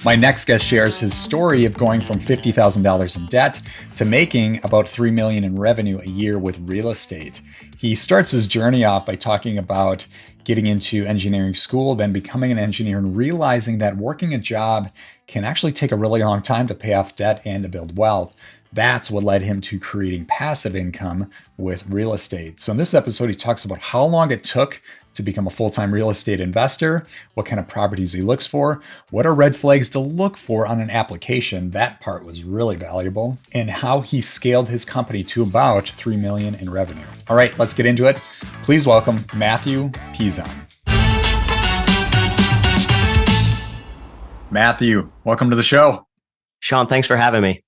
My next guest shares his story of going from $50,000 in debt to making about $3 million in revenue a year with real estate. He starts his journey off by talking about getting into engineering school, then becoming an engineer and realizing that working a job can actually take a really long time to pay off debt and to build wealth. That's what led him to creating passive income with real estate. So in this episode, he talks about how long it took to become a full-time real estate investor, what kind of properties he looks for, what are red flags to look for on an application, that part was really valuable, and how he scaled his company to about $3 million in revenue. All right, let's get into it. Please welcome Mathew Pezon. Mathew, welcome to the show. Sean, thanks for having me.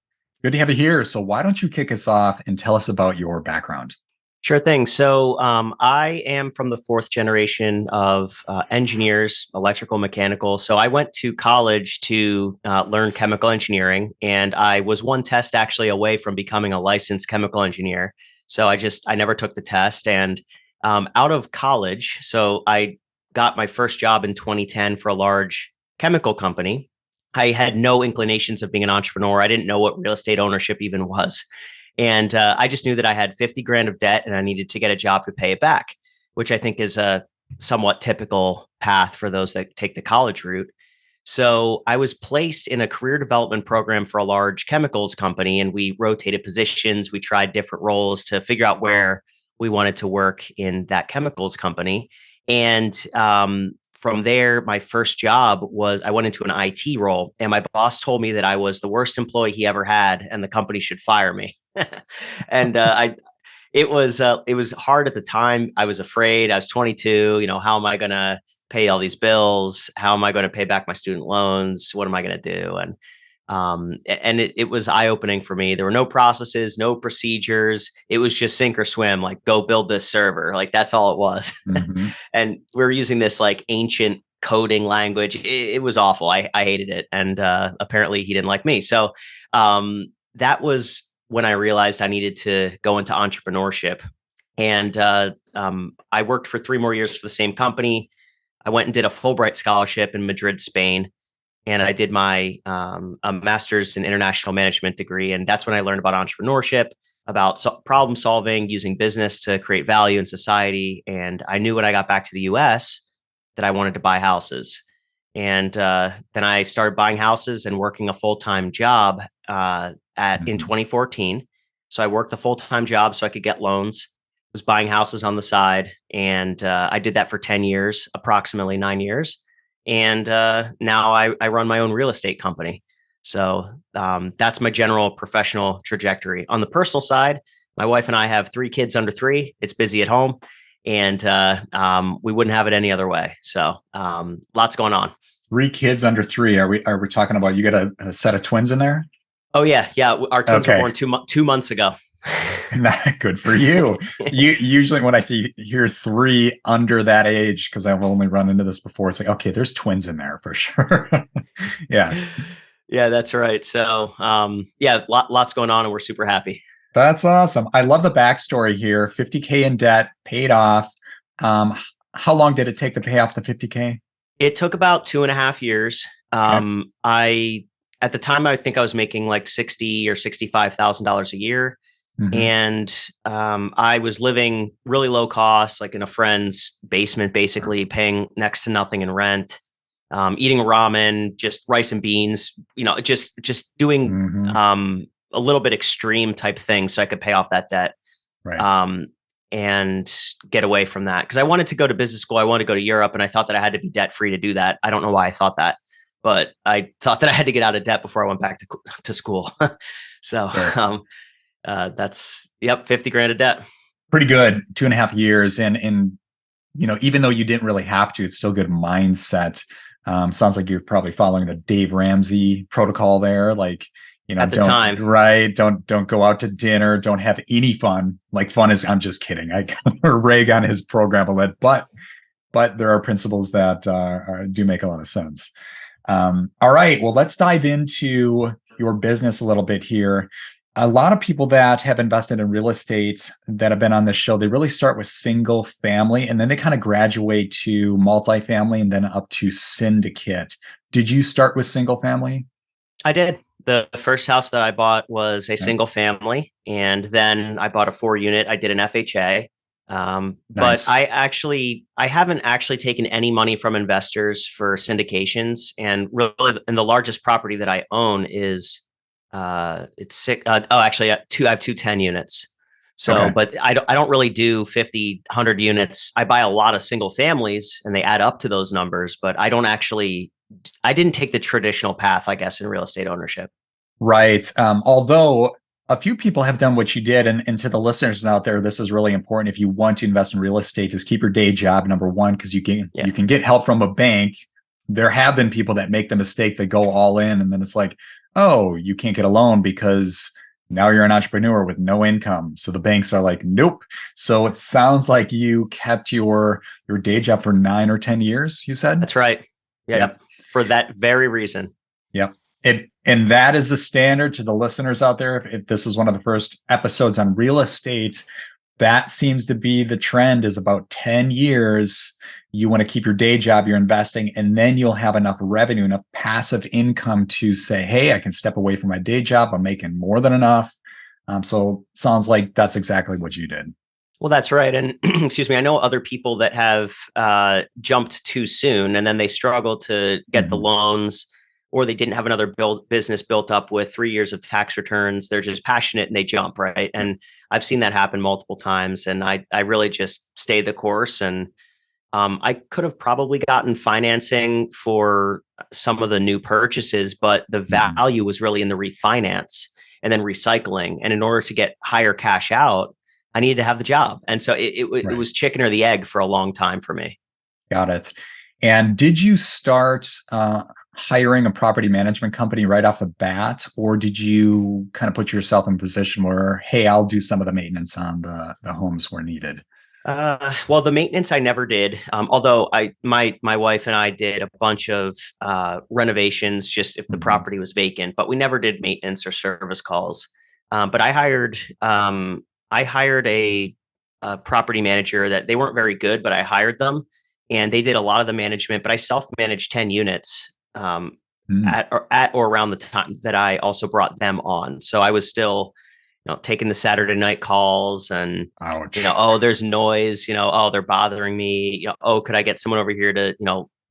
Good to have you here. So why don't you kick us off and tell us about your background? Sure thing. So I am from the fourth generation of engineers, electrical, mechanical. So I went to college to learn chemical engineering, and I was one test actually away from becoming a licensed chemical engineer. So I never took the test. And out of college, so I got my first job in 2010 for a large chemical company. I had no inclinations of being an entrepreneur. I didn't know what real estate ownership even was. And I just knew that I had 50 grand of debt and I needed to get a job to pay it back, which I think is a somewhat typical path for those that take the college route. So I was placed in a career development program for a large chemicals company, and we rotated positions. We tried different roles to figure out where we wanted to work in that chemicals company. And from there, my first job was I went into an IT role, and my boss told me that I was the worst employee he ever had and the company should fire me. And it was hard at the time. I was afraid. I was 22. How am I going to pay all these bills? How am I going to pay back my student loans? What am I going to do? And it was eye-opening for me. There were no processes, no procedures. It was just sink or swim, like go build this server. Like that's all it was. Mm-hmm. And we were using this like ancient coding language. It was awful. I hated it. And apparently he didn't like me. So that was when I realized I needed to go into entrepreneurship. And I worked for 3 more years for the same company. I went and did a Fulbright scholarship in Madrid, Spain. And I did my a master's in international management degree. And that's when I learned about entrepreneurship, about problem solving, using business to create value in society. And I knew when I got back to the US that I wanted to buy houses. And then I started buying houses and working a full-time job in 2014. So I worked a full-time job so I could get loans, was buying houses on the side. And I did that for 10 years, approximately 9 years. And now I run my own real estate company. So that's my general professional trajectory. On the personal side, my wife and I have 3 kids under 3. It's busy at home, and we wouldn't have it any other way. So lots going on. 3 kids under 3. Are we talking about you got a set of twins in there? Oh yeah. Our twins were born 2 months ago. Not good for you. Usually when I hear 3 under that age, because I've only run into this before, it's like, okay, there's twins in there for sure. Yes. Yeah, that's right. So lots going on, and we're super happy. That's awesome. I love the backstory here. 50K in debt, paid off. How long did it take to pay off the 50K? It took about 2.5 years. Okay. At the time, I think I was making like $60,000 or $65,000 a year. Mm-hmm. And I was living really low cost, like in a friend's basement, basically paying next to nothing in rent, eating ramen, just rice and beans, just doing mm-hmm. A little bit extreme type thing so I could pay off that debt. Right. And get away from that. Because I wanted to go to business school. I wanted to go to Europe, and I thought that I had to be debt free to do that. I don't know why I thought that, but I thought that I had to get out of debt before I went back to school. So sure. That's 50 grand of debt. Pretty good. 2.5 years. And even though you didn't really have to, it's still good mindset. Sounds like you're probably following the Dave Ramsey protocol there. Like, at the time, right. Don't go out to dinner. Don't have any fun. Like fun is, I'm just kidding. I rag on his program a little, but there are principles that do make a lot of sense. All right. Well, let's dive into your business a little bit here. A lot of people that have invested in real estate that have been on this show, they really start with single family, and then they kind of graduate to multifamily and then up to syndicate. Did you start with single family? I did. The first house that I bought was a Okay. single family, and then I bought a 4 unit. I did an FHA. But Nice. I haven't actually taken any money from investors for syndications. And really, and the largest property that I own is it's six. Actually, I have two 10 units. So, Okay. but I don't really do 50, 100 units. I buy a lot of single families and they add up to those numbers, but I didn't take the traditional path, I guess, in real estate ownership. Right. Although a few people have done what you did, and to the listeners out there, this is really important. If you want to invest in real estate, just keep your day job, number one, because Yeah, you can get help from a bank. There have been people that make the mistake, they go all in, and then it's like, oh, you can't get a loan because now you're an entrepreneur with no income. So the banks are like, nope. So it sounds like you kept your day job for 9 or 10 years, you said? that's right. Yeah, Yep. for that very reason. Yep. And that is the standard to the listeners out there. If this is one of the first episodes on real estate, that seems to be the trend is about 10 years. You want to keep your day job, you're investing, and then you'll have enough revenue, enough passive income to say, hey, I can step away from my day job. I'm making more than enough. So sounds like that's exactly what you did. Well, that's right. And excuse me, I know other people that have jumped too soon and then they struggle to get the Mhm. loans or they didn't have another business built up with 3 years of tax returns. They're just passionate and they jump, right? Yep. And I've seen that happen multiple times. And I really just stayed the course. And I could have probably gotten financing for some of the new purchases, but the Mhm. value was really in the refinance and then recycling. And in order to get higher cash out, I needed to have the job. And so it Right. was chicken or the egg for a long time for me. Got it. And did you start hiring a property management company right off the bat, or did you kind of put yourself in a position where, hey, I'll do some of the maintenance on the homes where needed? Well, the maintenance I never did. Although my wife and I did a bunch of renovations, just if the Mhm. property was vacant, but we never did maintenance or service calls. But I hired a property manager that they weren't very good, but I hired them, and they did a lot of the management. But I self managed 10 units Mm. at or around the time that I also brought them on. So I was still taking the Saturday night calls and, Ouch. oh, there's noise, oh, they're bothering me. Oh, could I get someone over here to,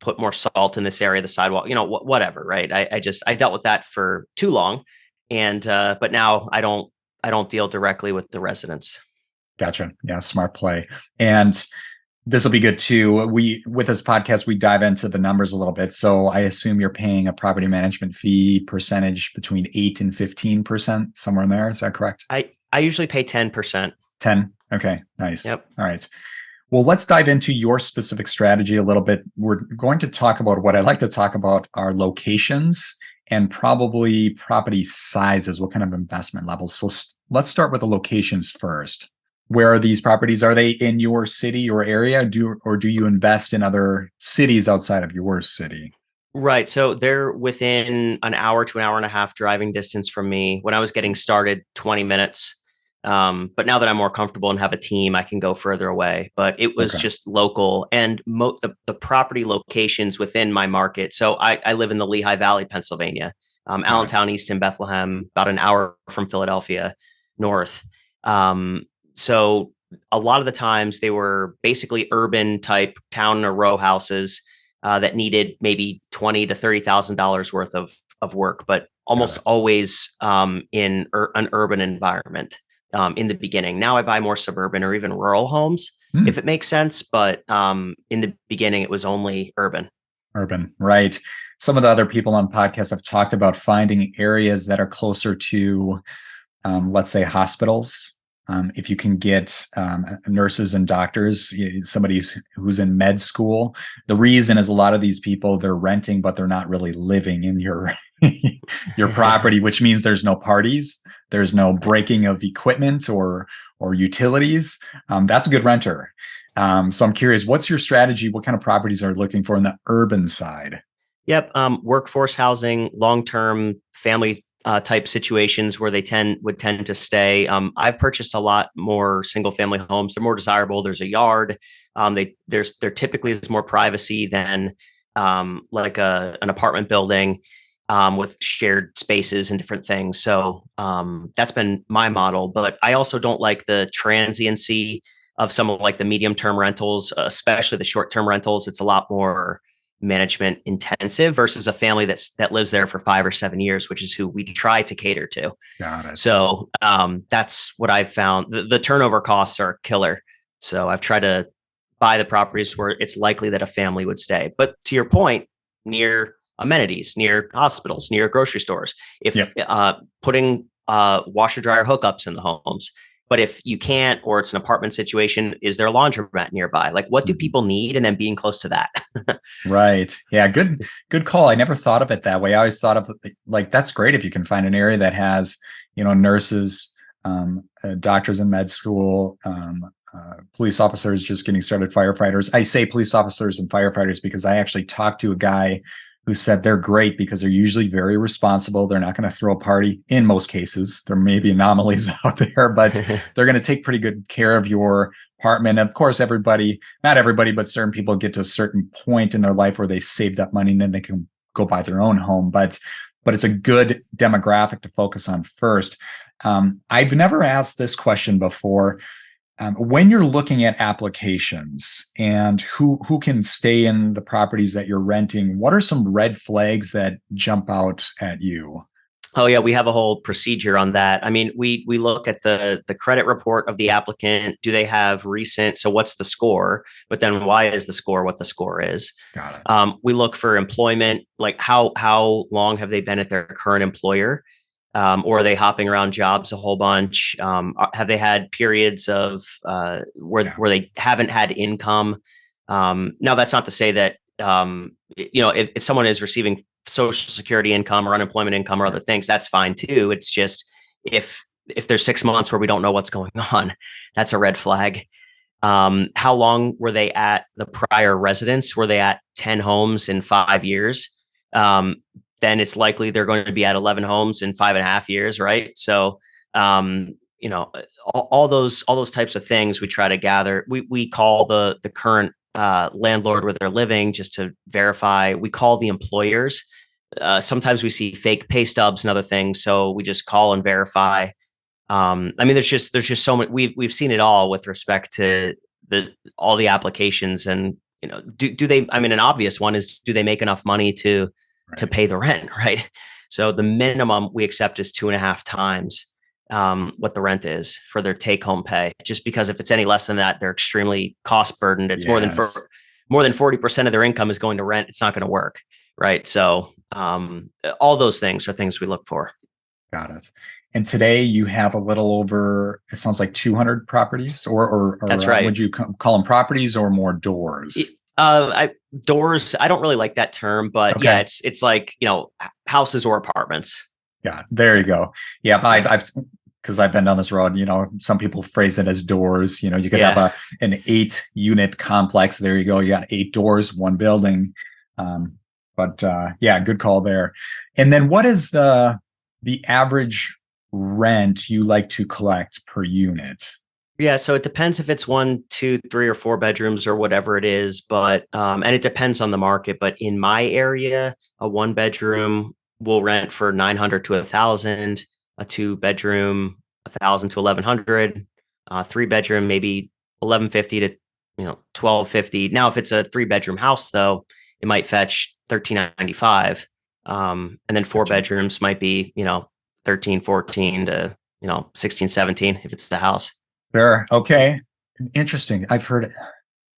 put more salt in this area of the sidewalk, whatever. Right. I dealt with that for too long. And, but now I don't deal directly with the residents. Gotcha. Yeah, smart play. And this will be good too. We with this podcast, we dive into the numbers a little bit. So I assume you're paying a property management fee percentage between 8 and 15%, somewhere in there. Is that correct? I usually pay 10%. 10. Okay, nice. Yep. All right. Well, let's dive into your specific strategy a little bit. We're going to talk about what I like to talk about are locations and probably property sizes, what kind of investment levels. So let's start with the locations first. Where are these properties? Are they in your city or area? Do you invest in other cities outside of your city? Right. So they're within an hour to an hour and a half driving distance from me. When I was getting started, 20 minutes. But now that I'm more comfortable and have a team, I can go further away. But it was Okay. just local and the property locations within my market. So I live in the Lehigh Valley, Pennsylvania, Got it. Allentown, Easton, Bethlehem, about an hour from Philadelphia, north. Um, so a lot of the times they were basically urban type town or row houses that needed maybe $20,000 to $30,000 worth of work, but Got almost it. always in an urban environment in the beginning. Now I buy more suburban or even rural homes Hmm. if it makes sense, but in the beginning it was only urban. Urban, right. Some of the other people on podcasts have talked about finding areas that are closer to let's say hospitals. If you can get nurses and doctors, somebody who's in med school, the reason is a lot of these people they're renting, but they're not really living in your your property, which means there's no parties, there's no Right. breaking of equipment or utilities. That's a good renter. So I'm curious, what's your strategy? What kind of properties are you looking for in the urban side? Yep. Workforce housing, long-term family type situations where they would tend to stay. I've purchased a lot more single-family homes. They're more desirable. There's a yard. There typically is more privacy than like an apartment building with shared spaces and different things. So that's been my model. But I also don't like the transiency of some of like the medium term rentals, especially the short term rentals. It's a lot more management intensive versus a family that lives there for 5 or 7 years, which is who we try to cater to. Got it. So that's what I've found. The turnover costs are killer. So I've tried to buy the properties where it's likely that a family would stay. But to your point, near amenities, near hospitals, near grocery stores, if Yep. putting washer dryer hookups in the homes. But if you can't, or it's an apartment situation, is there a laundromat nearby? Like, what do Mhm. people need? And then being close to that. Right. Yeah. Good call. I never thought of it that way. I always thought of like that's great if you can find an area that has, nurses, doctors in med school, police officers just getting started, firefighters. I say police officers and firefighters because I actually talked to a guy who said they're great because they're usually very responsible. They're not going to throw a party in most cases. There may be anomalies out there, but they're going to take pretty good care of your apartment. And of course, not everybody, but certain people get to a certain point in their life where they saved up money and then they can go buy their own home. But it's a good demographic to focus on first. I've never asked this question before. When you're looking at applications and who can stay in the properties that you're renting, what are some red flags that jump out at you? Oh yeah, we have a whole procedure on that. I mean, we look at the credit report of the applicant. Do they have recent? So what's the score? But then why is the score what the score is? Got it. We look for employment, like how long have they been at their current employer, or are they hopping around jobs a whole bunch? Have they had periods of Yeah. where they haven't had income? Now that's not to say that if someone is receiving social security income or unemployment income or other things, that's fine too. It's just if there's 6 months where we don't know what's going on, that's a red flag. How long were they at the prior residence? Were they at 10 homes in 5 years? Then it's likely they're going to be at 11 homes in 5.5 years, right? So, you know, all those types of things we try to gather. We call the current landlord where they're living just to verify. We call the employers. Sometimes we see fake pay stubs and other things, so we just call and verify. I mean, there's just so much. We've seen it all with respect to all the applications, and do they? I mean, an obvious one is, do they make enough money to Right. pay the rent, right? So the minimum we accept is 2.5 times what the rent is for their take home pay. Just because if it's any less than that, they're extremely cost burdened. It's Yes. more than 40% of their income is going to rent. It's not going to work, right? So all those things are things we look for. Got it. And today you have a little over, it sounds like 200 properties, or That's right. would you call them properties or more doors? Doors. I don't really like that term, but yeah, Okay. it's like houses or apartments. Yeah, there you Yeah, go. Yeah, yeah, because I've been down this road, some people phrase it as doors. You could have yeah. an 8 unit complex. There you go. You got 8 doors, one building. Um, but yeah, good call there. And then what is the average rent you like to collect per unit? Yeah, so it depends if it's one, two, three, or four bedrooms or whatever it is, but and it depends on the market. But in my area, a one bedroom will rent for 900 to 1,000, a two bedroom 1,000 to 1,100, three bedroom maybe 1150 to 1,250. Now, if it's a three-bedroom house, though, it might fetch 1,395, and then four Gotcha. bedrooms might be 13, 14 to 16, 17 if it's the house. Sure. Okay. Interesting. I've heard it.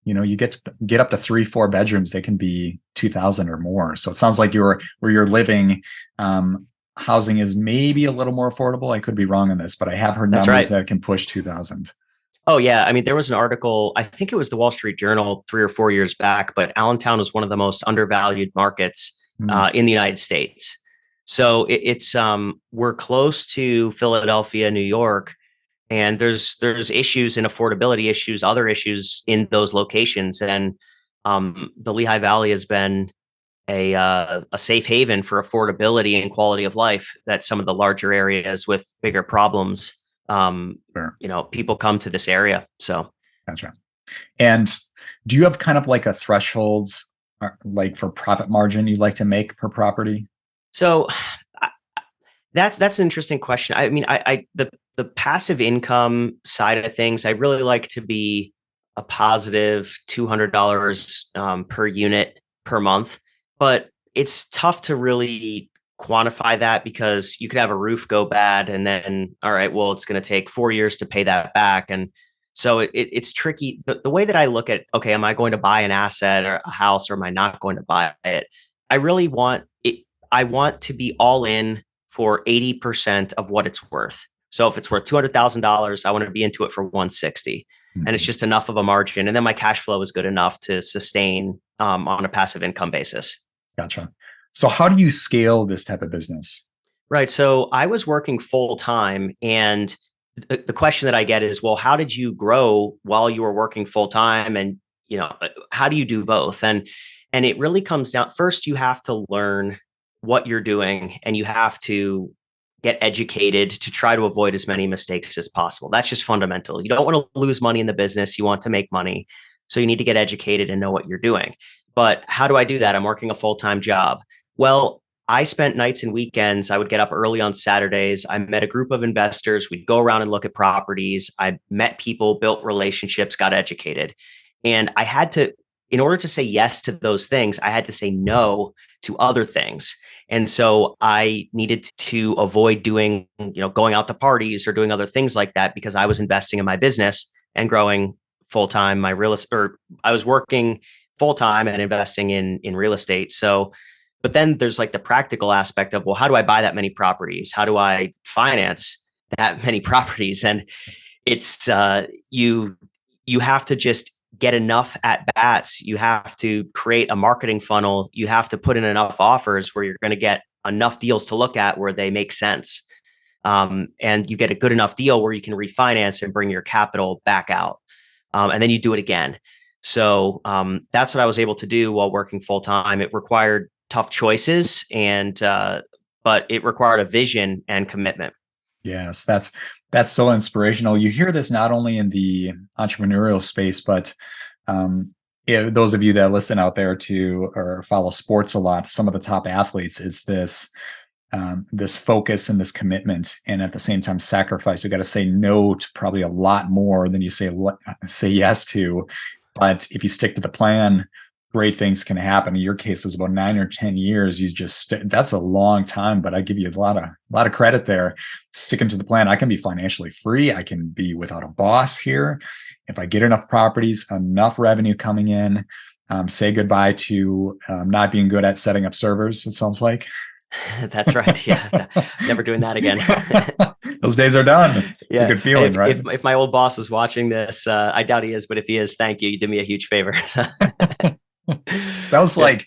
You get up to 3, 4 bedrooms. They can be 2,000 or more. So it sounds like where you're living, housing is maybe a little more affordable. I could be wrong on this, but I have heard That's numbers right. that can push 2,000. Oh yeah, I mean there was an article, I think it was the Wall Street Journal 3 or 4 years back, but Allentown is one of the most undervalued markets Hmm. in the United States. So it's we're close to Philadelphia, New York, and there's issues and affordability issues, other issues in those locations, and the Lehigh Valley has been a safe haven for affordability and quality of life that some of the larger areas with bigger problems, Sure. people come to this area. So Gotcha. And do you have kind of like a threshold? like for profit margin you'd like to make per property? So I- that's an interesting question. I mean, the passive income side of things, I really like to be a positive $200 per unit per month, but it's tough to really quantify that because you could have a roof go bad and then, all right, well, it's going to take 4 years to pay that back. And so it's tricky. The way that I look at, okay, am I going to buy an asset or a house or am I not going to buy it? I really want it. I want to be all in for 80% of what it's worth. So if it's worth $200,000, I want to be into it for 160. And it's Mhm. just enough of a margin. And then my cash flow is good enough to sustain on a passive income basis. Gotcha. So how do you scale this type of business? Right. So I was working full time, and the question that I get is, well, how did you grow while you were working full time? And how do you do both? And it really comes down. First, you have to learn what you're doing, and you have to get educated to try to avoid as many mistakes as possible. That's just fundamental. You don't want to lose money in the business. You want to make money, so you need to get educated and know what you're doing. But how do I do that? I'm working a full time job. Well, I spent nights and weekends. I would get up early on Saturdays. I met a group of investors. We'd go around and look at properties. I met people, built relationships, got educated. And I had to, in order to say yes to those things, I had to say no to other things. And so I needed to avoid doing, going out to parties or doing other things like that because I was investing in my business and growing full time my real estate, or I was working full time and investing in real estate. So but then there's like the practical aspect of, well, how do I buy that many properties? How do I finance that many properties? And it's you have to just get enough at bats. You have to create a marketing funnel. You have to put in enough offers where you're going to get enough deals to look at where they make sense. And you get a good enough deal where you can refinance and bring your capital back out. And then you do it again. So that's what I was able to do while working full time. It required tough choices, and but it required a vision and commitment. Yes, that's so inspirational. You hear this not only in the entrepreneurial space, but those of you that listen out there to or follow sports a lot, some of the top athletes, it's this focus and this commitment, and at the same time sacrifice. You got to say no to probably a lot more than you say yes to. But if you stick to the plan, great things can happen. In your case, it's about 9 or 10 years. That's a long time, but I give you a lot of credit there. Sticking to the plan, I can be financially free. I can be without a boss here. If I get enough properties, enough revenue coming in, say goodbye to not being good at setting up servers, it sounds like. That's right. Yeah. Never doing that again. Those days are done. It's a Yeah. good feeling, If, right? if my old boss is watching this, I doubt he is, but if he is, thank you. You did me a huge favor. That was Yeah. like,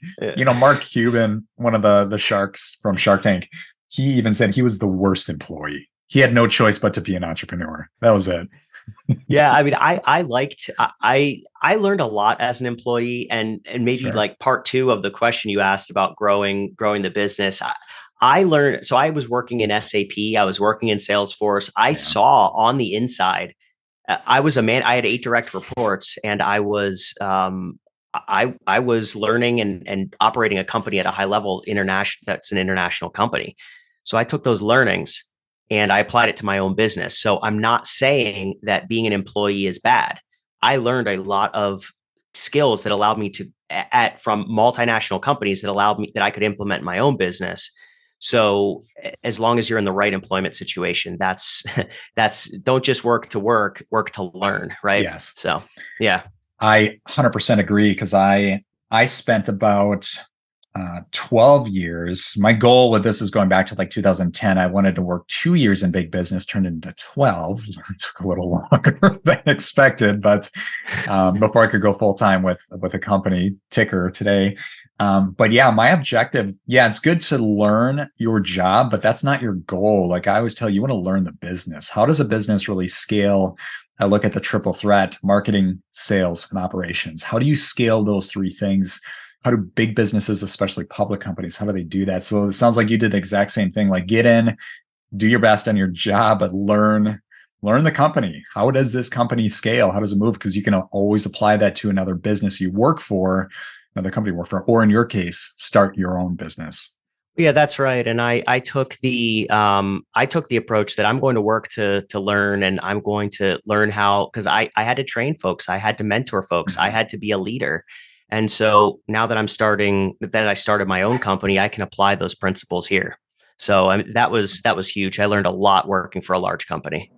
Mark Cuban, one of the sharks from Shark Tank. He even said he was the worst employee. He had no choice but to be an entrepreneur. That was it. Yeah, I mean, I learned a lot as an employee, and maybe Sure. like part two of the question you asked about growing the business. I learned. So I was working in SAP. I was working in Salesforce. I Yeah. saw on the inside. I was a man. I had 8 direct reports, and I was learning and operating a company at a high level, international. That's an international company. So I took those learnings and I applied it to my own business. So I'm not saying that being an employee is bad. I learned a lot of skills that allowed me to from multinational companies that allowed me that I could implement in my own business. So as long as you're in the right employment situation, that's don't just work to work to learn, right? Yes. So yeah. I 100% agree because I spent about 12 years. My goal with this is going back to like 2010. I wanted to work 2 years in big business, turned into 12. It took a little longer than expected, but before I could go full time with a company ticker today. But yeah, my objective, yeah, it's good to learn your job, but that's not your goal. Like I always tell you, you want to learn the business. How does a business really scale? I look at the triple threat: marketing, sales, and operations. How do you scale those three things? How do big businesses, especially public companies, how do they do that? So it sounds like you did the exact same thing. Like get in, do your best on your job, but learn the company. How does this company scale? How does it move? Because you can always apply that to another business you work for. another company to work for, or in your case, start your own business. Yeah, that's right. And I took the approach that I'm going to work to learn, and I'm going to learn how, because I had to train folks, I had to mentor folks, I Mhm. had to be a leader. And so now that I started my own company, I can apply those principles here. So that was huge. I learned a lot working for a large company.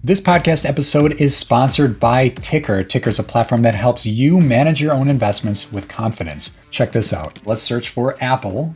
This podcast episode is sponsored by Ticker. Ticker is a platform that helps you manage your own investments with confidence. Check this out. Let's search for Apple.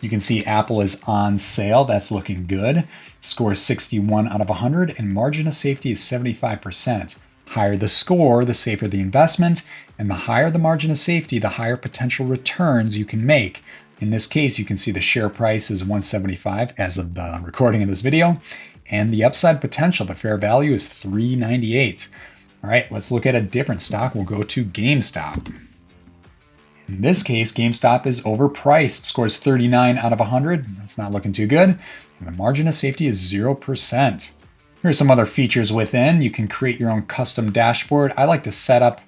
You can see Apple is on sale. That's looking good. Score is 61 out of 100, and margin of safety is 75%. Higher the score, the safer the investment, and the higher the margin of safety, the higher potential returns you can make. In this case, you can see the share price is 175 as of the recording of this video, and the upside potential, the fair value, is 398. All right, let's look at a different stock. We'll go to GameStop. In this case, GameStop is overpriced. Scores 39 out of 100. That's not looking too good. And the margin of safety is 0%. Here's some other features within. You can create your own custom dashboard. I like to set up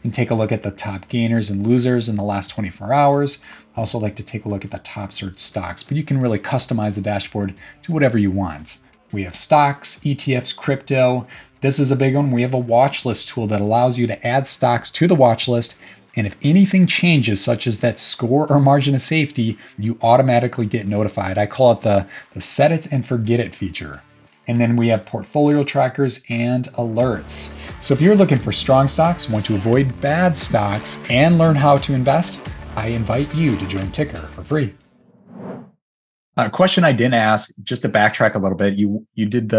and take a look at the top gainers and losers in the last 24 hours. I also like to take a look at the top search stocks, but you can really customize the dashboard to whatever you want. We have stocks, ETFs, crypto. This is a big one. We have a watch list tool that allows you to add stocks to the watch list. And if anything changes, such as that score or margin of safety, you automatically get notified. I call it the set it and forget it feature. And then we have portfolio trackers and alerts. So if you're looking for strong stocks, want to avoid bad stocks, and learn how to invest, I invite you to join Ticker for free. A question I didn't ask, just to backtrack a little bit, you did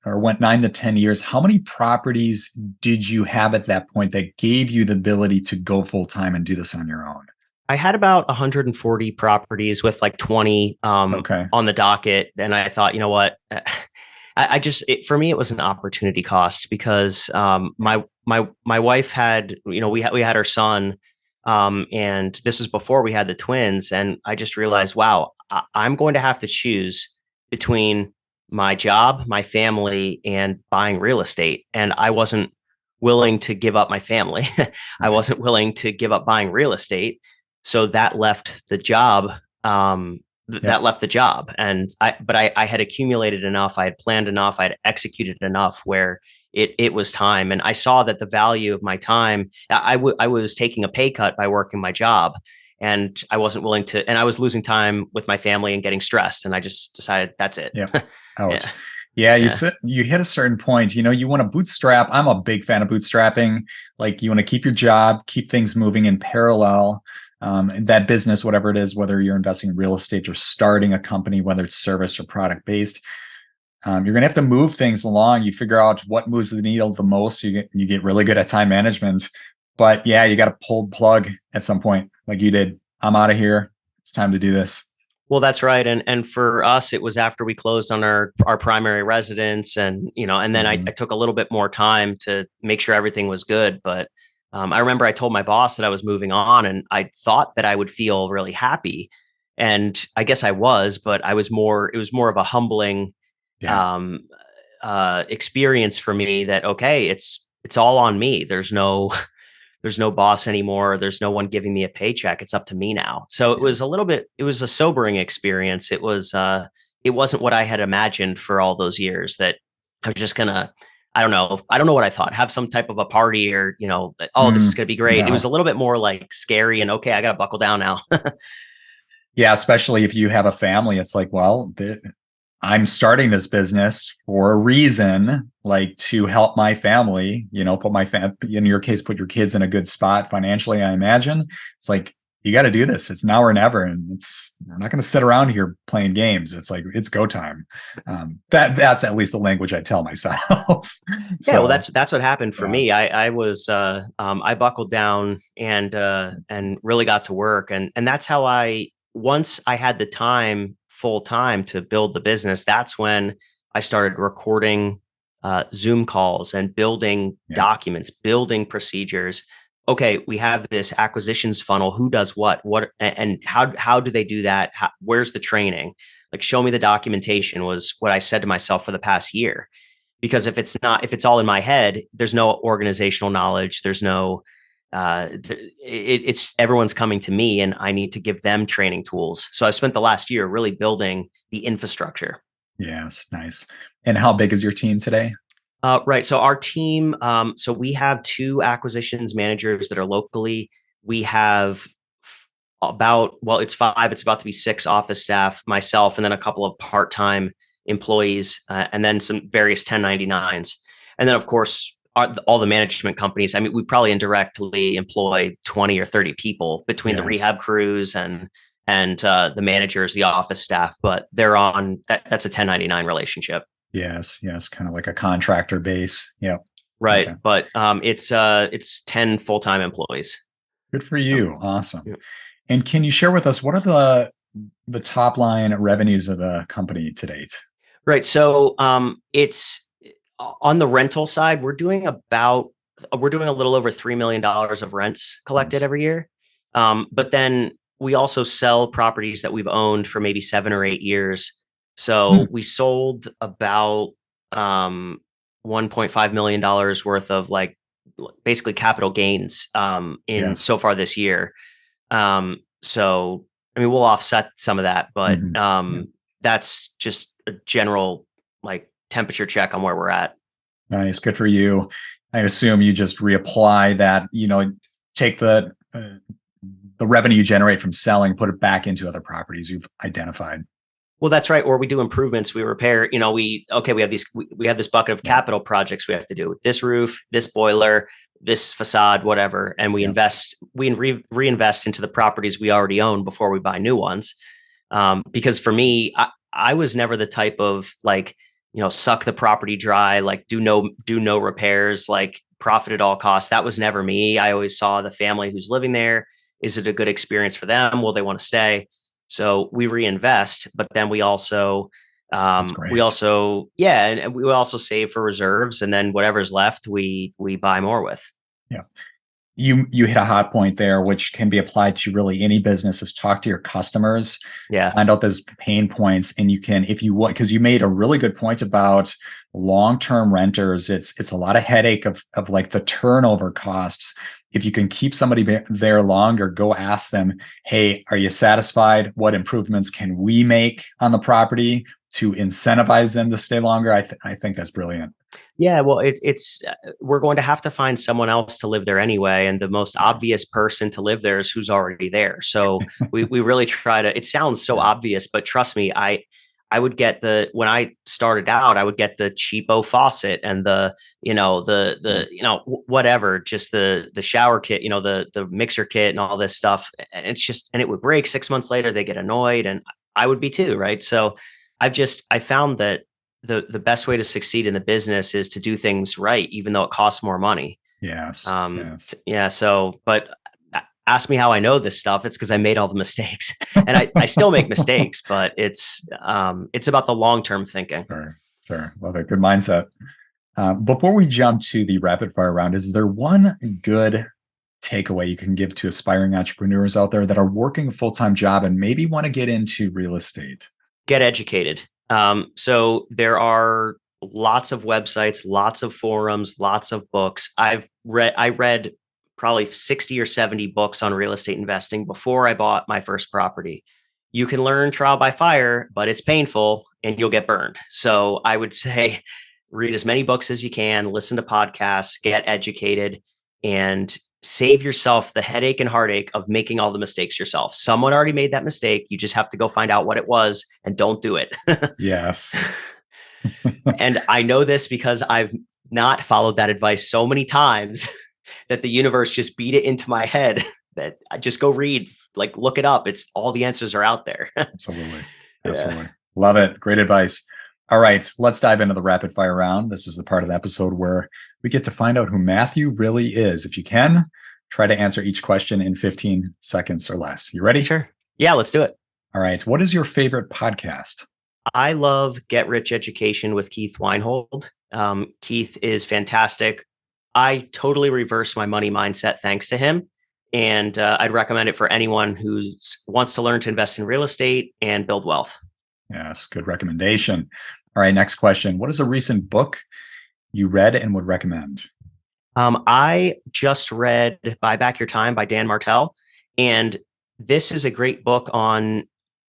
went 9 to 10 years. How many properties did you have at that point that gave you the ability to go full time and do this on your own? I had about 140 properties with like 20 Okay. on the docket. And I thought, you know what? For me, it was an opportunity cost because my wife had, we had our son, and this is before we had the twins. And I just realized, wow, I'm going to have to choose between my job, my family, and buying real estate. And I wasn't willing to give up my family. I Right. wasn't willing to give up buying real estate. So that left the job. That Yep. left the job. But I had accumulated enough. I had planned enough. I had executed enough where it was time. And I saw that the value of my time, I was taking a pay cut by working my job, and I wasn't willing to, and I was losing time with my family and getting stressed. And I just decided that's it. Yep. Out. Yeah. Yeah, Yeah. you hit a certain point. You want to bootstrap. I'm a big fan of bootstrapping. Like you want to keep your job, keep things moving in parallel. That business, whatever it is, whether you're investing in real estate or starting a company, whether it's service or product based, you're going to have to move things along. You figure out what moves the needle the most. You get really good at time management. But yeah, you got to pull the plug at some point, like you did. I'm out of here. It's time to do this. Well, that's right. And for us, it was after we closed on our primary residence, and then I Mhm. took a little bit more time to make sure everything was good. But I remember I told my boss that I was moving on, and I thought that I would feel really happy, and I guess I was, but it was more of a humbling Yeah. um, experience for me that okay, it's all on me. There's no boss anymore. There's no one giving me a paycheck. It's up to me now. So Yeah. it was a sobering experience. It wasn't what I had imagined for all those years that I was just gonna, I don't know what I thought, have some type of a party or, oh, this is going to be great. It was No. a little bit more like scary and okay, I got to buckle down now. Yeah, especially if you have a family, it's like, well, I'm starting this business for a reason, like to help my family, put in your case, put your kids in a good spot financially, I imagine. It's like, you got to do this. It's now or never. And I'm not going to sit around here playing games. It's like, it's go time. That's at least the language I tell myself. Yeah, well, So, that's what happened for yeah. me. I buckled down and really got to work, and that's how once I had the time full time to build the business. That's when I started recording Zoom calls and building Yeah. documents, building procedures. Okay, we have this acquisitions funnel. Who does what? What and how do they do that? Where's the training? Like, show me the documentation was what I said to myself for the past year, because if it's all in my head, there's no organizational knowledge, there's no it's everyone's coming to me and I need to give them training tools. So I spent the last year really building the infrastructure. Yes, nice. And how big is your team today? Right. So our team, so we have two acquisitions managers that are locally. We have well, it's five. It's about to be six office staff, myself, and then a couple of part-time employees, and then some various 1099s. And then, of course, all the management companies. I mean, we probably indirectly employ 20 or 30 people between the Yes. rehab crews and the managers, the office staff, but they're on that's a 1099 relationship. Yes, yes, kind of like a contractor base. Yep. Right. Gotcha. But it's 10 full-time employees. Good for Um, you. Awesome. yeah. And can you share with us what are the top line revenues of the company to date? Right. So it's on the rental side, we're doing a little over $3 million of rents collected Nice. every year. But then we also sell properties that we've owned for maybe 7 or 8 years. Hmm. So we sold about $1.5 million worth of like basically capital gains in Yes. so far this year. So I mean we'll offset some of that, but Hmm. Yeah. that's just a general like temperature check on where we're at. Nice. Good for you. I assume you just reapply that, take the revenue you generate from selling, put it back into other properties you've identified. Well, that's right. Or we do improvements. We repair. We have we have this bucket of Yeah. capital projects we have to do. This roof, this boiler, this facade, whatever, and we Yeah. invest. Reinvest into the properties we already own before we buy new ones. Because for me, I was never the type of like suck the property dry, like do no repairs, like profit at all costs. That was never me. I always saw the family who's living there. Is it a good experience for them? Will they want to stay? So we reinvest, but then That's great. and we also save for reserves, and then whatever's left, we buy more with. Yeah. You hit a hot point there, which can be applied to really any business, is talk to your customers, Yeah, find out those pain points. And you can, if you want, because you made a really good point about long-term renters, it's a lot of headache of like the turnover costs. If you can keep somebody there longer, go ask them, hey, are you satisfied? What improvements can we make on the property to incentivize them to stay longer? I think that's brilliant. yeah. Well, it's we're going to have to find someone else to live there anyway, and the most Yeah. obvious person to live there is who's already there. So we really try to. It sounds so Yeah. obvious, but trust me, I would get when I started out, I would get the cheapo faucet and Yeah. whatever, just the shower kit, the mixer kit and all this stuff. And and it would break 6 months later, they get annoyed and I would be too, right? So I found that the best way to succeed in the business is to do things right, even though it costs more money. Yes. Yes. Yeah. So, but ask me how I know this stuff. It's because I made all the mistakes, and I still make mistakes, but it's about the long term thinking. Sure. Sure. Love it. Good mindset. Before we jump to the rapid fire round, is there one good takeaway you can give to aspiring entrepreneurs out there that are working a full time job and maybe want to get into real estate? Get educated. So there are lots of websites, lots of forums, lots of books. I read probably 60 or 70 books on real estate investing before I bought my first property. You can learn trial by fire, but it's painful and you'll get burned. So I would say read as many books as you can, listen to podcasts, get educated, and save yourself the headache and heartache of making all the mistakes yourself. Someone already made that mistake. You just have to go find out what it was and don't do it. Yes. And I know this because I've not followed that advice so many times that the universe just beat it into my head that I just go read, like look it up. It's all the answers are out there. Absolutely. Yeah. Absolutely. Love it. Great advice. All right, let's dive into the rapid fire round. This is the part of the episode where we get to find out who Mathew really is. If you can, try to answer each question in 15 seconds or less. You ready? Sure. Yeah, let's do it. All right. What is your favorite podcast? I love Get Rich Education with Keith Weinhold. Keith is fantastic. I totally reversed my money mindset thanks to him. And I'd recommend it for anyone who wants to learn to invest in real estate and build wealth. Yes, good recommendation. All right, next question. What is a recent book you read and would recommend? I just read Buy Back Your Time by Dan Martell, and this is a great book on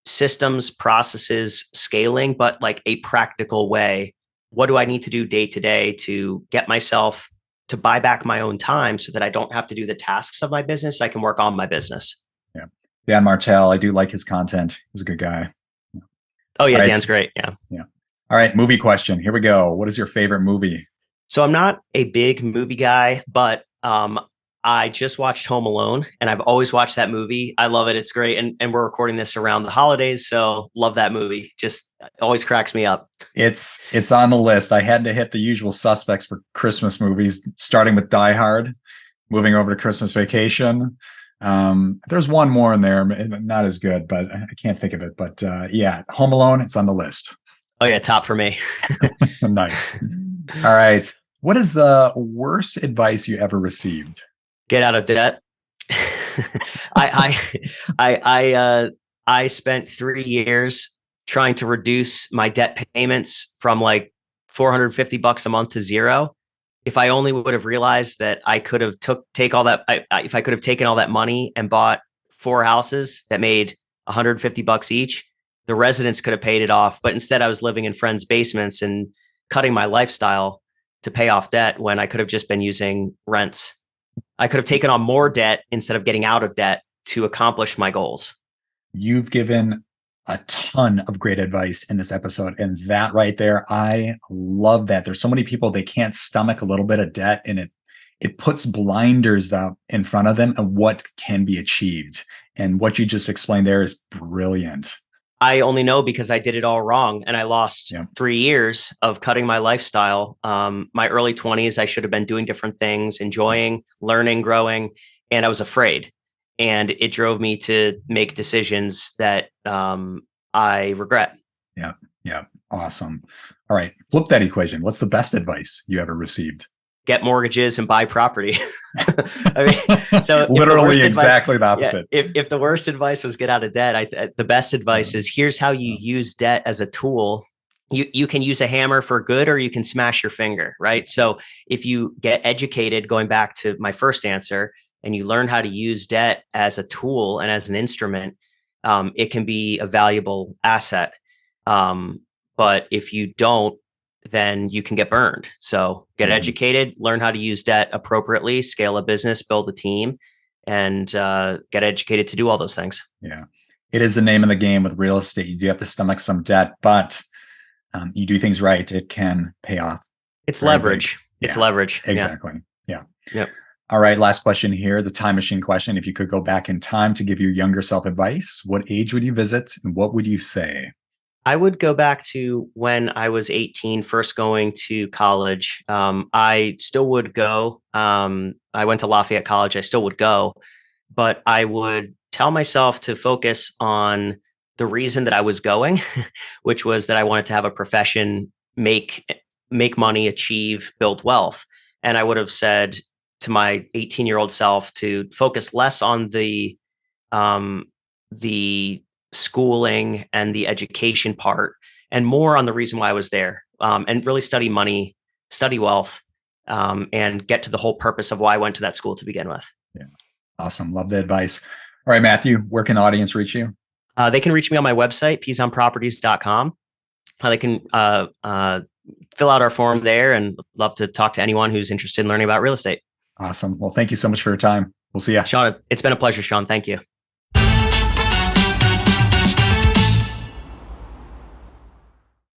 systems, processes, scaling, but like a practical way. What do I need to do day to day to get myself to buy back my own time so that I don't have to do the tasks of my business? I can work on my business. Yeah. Dan Martell, I do like his content. He's a good guy. Oh, yeah, All right. Dan's great. Yeah. Yeah. All right. Movie question. Here we go. What is your favorite movie? So I'm not a big movie guy, but I just watched Home Alone, and I've always watched that movie. I love it. It's great. And we're recording this around the holidays, so love that movie. Just always cracks me up. It's on the list. I had to hit the usual suspects for Christmas movies, starting with Die Hard, moving over to Christmas Vacation. There's one more in there, not as good, but I can't think of it. But yeah, Home Alone, it's on the list. Oh yeah, top for me. Nice. All right. What is the worst advice you ever received? Get out of debt. I spent 3 years trying to reduce my debt payments from like $450 a month to zero. If I only would have realized that I could have if I could have taken all that money and bought 4 houses that made $150 each, the residents could have paid it off. But instead I was living in friends' basements and cutting my lifestyle to pay off debt when I could have just been using rents. I could have taken on more debt instead of getting out of debt to accomplish my goals. You've given a ton of great advice in this episode. And that right there, I love that. There's so many people, they can't stomach a little bit of debt, and it puts blinders up in front of them and what can be achieved. And what you just explained there is brilliant. I only know because I did it all wrong, and I lost 3 years of cutting my lifestyle. My early 20s, I should have been doing different things, enjoying, learning, growing, and I was afraid. And it drove me to make decisions that I regret. Yeah. Yeah. Awesome. All right. Flip that equation. What's the best advice you ever received? Get mortgages and buy property. I mean, so literally exactly the opposite. Yeah, if the worst advice was get out of debt, the best advice is here's how you use debt as a tool. You can use a hammer for good, or you can smash your finger, right? So if you get educated, going back to my first answer, and you learn how to use debt as a tool and as an instrument, it can be a valuable asset. But if you don't, then you can get burned. So get educated, learn how to use debt appropriately, scale a business, build a team, and get educated to do all those things. Yeah. It is the name of the game with real estate. You do have to stomach some debt, but you do things right, it can pay off. It's leverage. It's leverage. Exactly. Yeah. Yep. All right. Last question here, the time machine question. If you could go back in time to give your younger self advice, what age would you visit and what would you say? I would go back to when I was 18, first going to college. I still would go. I went to Lafayette College. I still would go, but I would tell myself to focus on the reason that I was going, which was that I wanted to have a profession, make money, achieve, build wealth. And I would have said to my 18-year-old self to focus less on the schooling and the education part, and more on the reason why I was there, and really study money, study wealth, and get to the whole purpose of why I went to that school to begin with. Yeah. Awesome. Love the advice. All right, Mathew, where can the audience reach you? They can reach me on my website, pezonproperties.com. They can fill out our form there, and love to talk to anyone who's interested in learning about real estate. Awesome. Well, thank you so much for your time. We'll see you. Sean, it's been a pleasure, Sean. Thank you.